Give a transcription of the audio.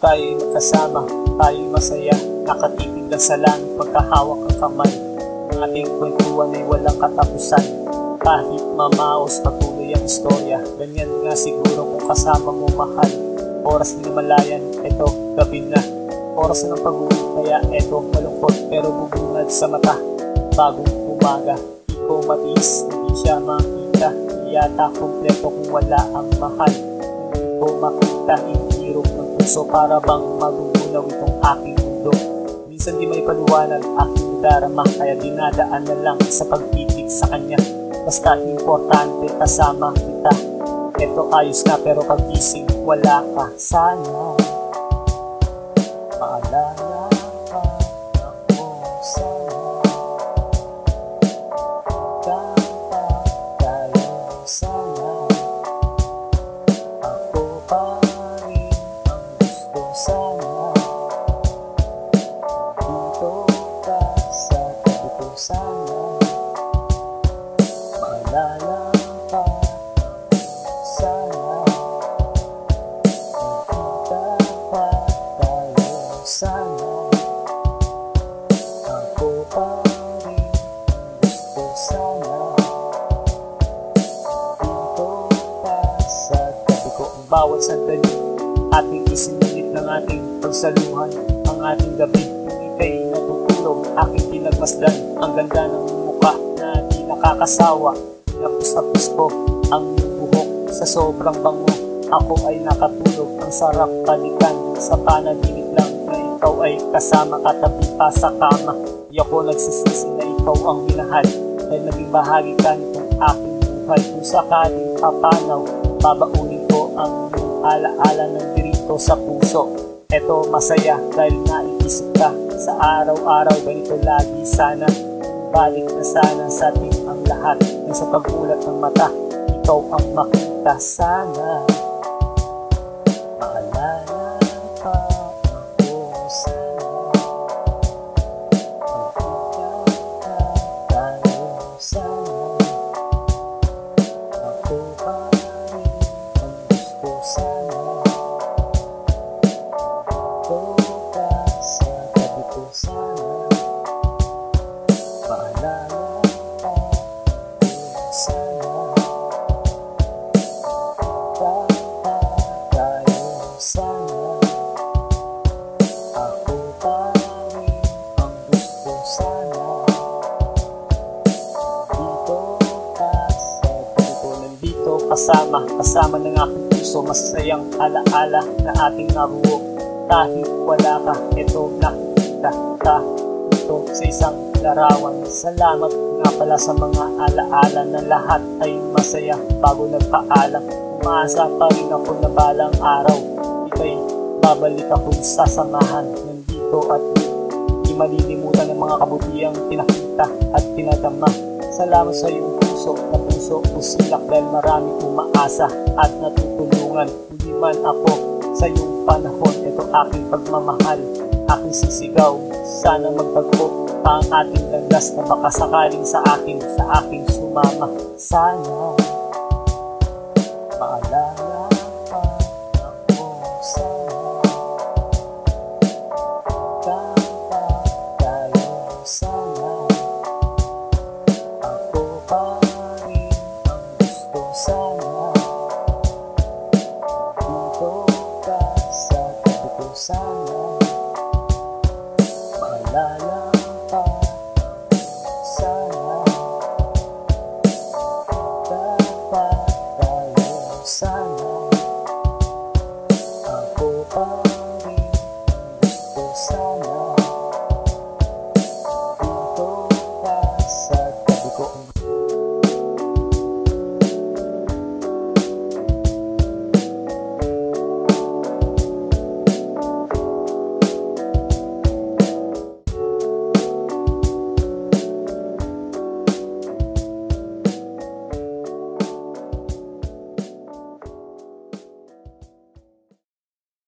tayo'y magkasama, tayo'y masaya, nakatitig lang sa langit, magkahawak ang kamay. Ang ating kwentuhan ay walang katapusan, kahit mamaos patuloy ang istorya. Ganyan nga siguro kung kasama mo mahal. Oras na malayan, eto gabi na. Oras ng pag-uwi, kaya eto malungkot pero bubungad sa mata. Bagong umaga, di ko matiis, hindi siya makita. Di yata kompleto kung wala ang mahal. Hindi ko makita, hinihirap ng puso para bang magugunaw itong aking mundo. Minsan di may paliwanag aking darama, kaya dinadaan na lang sa pagtitig sa kanya. Basta importante kasama kita. Eto ayos na pero pag-ising wala ka. Sana maalala pa ako. Sana kanta tayo. Sana ako pa rin ang gusto. Sana dito ka sa tabi ko. Sana maalala pa ako. Sana nakita pa tayo. Sana ako pa rin ang gusto. Sana dito ka sa tabi ko. Ang bawat sandali ating isinulit ng ating pagsaluhan. Ang ating gabi yung ika'y natutulog, aking pinagmasdan. Ang ganda ng mukha na di nakakasawa. Napus-tapos ko ang buhok sa sobrang bango. Ako ay nakatulog, ang sarap balikan. Sa panaginip lang na ikaw ay kasama, katabi pa sa kama. Di ako nagsisisi na ikaw ang minahal, dahil naging bahagi ka nitong aking buhay. Kung sakaling papanaw, babaunin ko ang iyong alaala ng dirito sa puso. Eto masaya dahil naiisip ka sa araw-araw. Ganito lagi sana, balik na sana sa ating ang lahat. Sa pagbulat ng mata, ikaw ang makita. Sana maalala pa ako. Sana magkita tayo. Sana ako pa rin ang gusto. Sana dito ka sa tabi ko. Sana maalala pa ako. Sana kanta tayo. Sana ako pa rin ang gusto. Sana dito ka sa tabi ko. Nandito kasama ng aking puso. Masasayang alaala na ating nabuo. Kahit wala ka, eto nakikita ka dito sa isang larawan. Salamat nga pala sa mga alaala na lahat ay masaya. Bago nagpaalam, umaasa pa rin ako na balang araw ika'y babalik akong sasamahan. Nandito at di malilimutan ng mga kabutihang pinakita at pinadama. Salamat sa iyong puso na puso usilak, dahil marami umaasa at natutulungan. Hindi man ako sa iyong panahon, ito aking pagmamahal, aking sisigaw. Sana magbago pa ang ating landas, na baka sakaling sa aking sumama. Sana maalala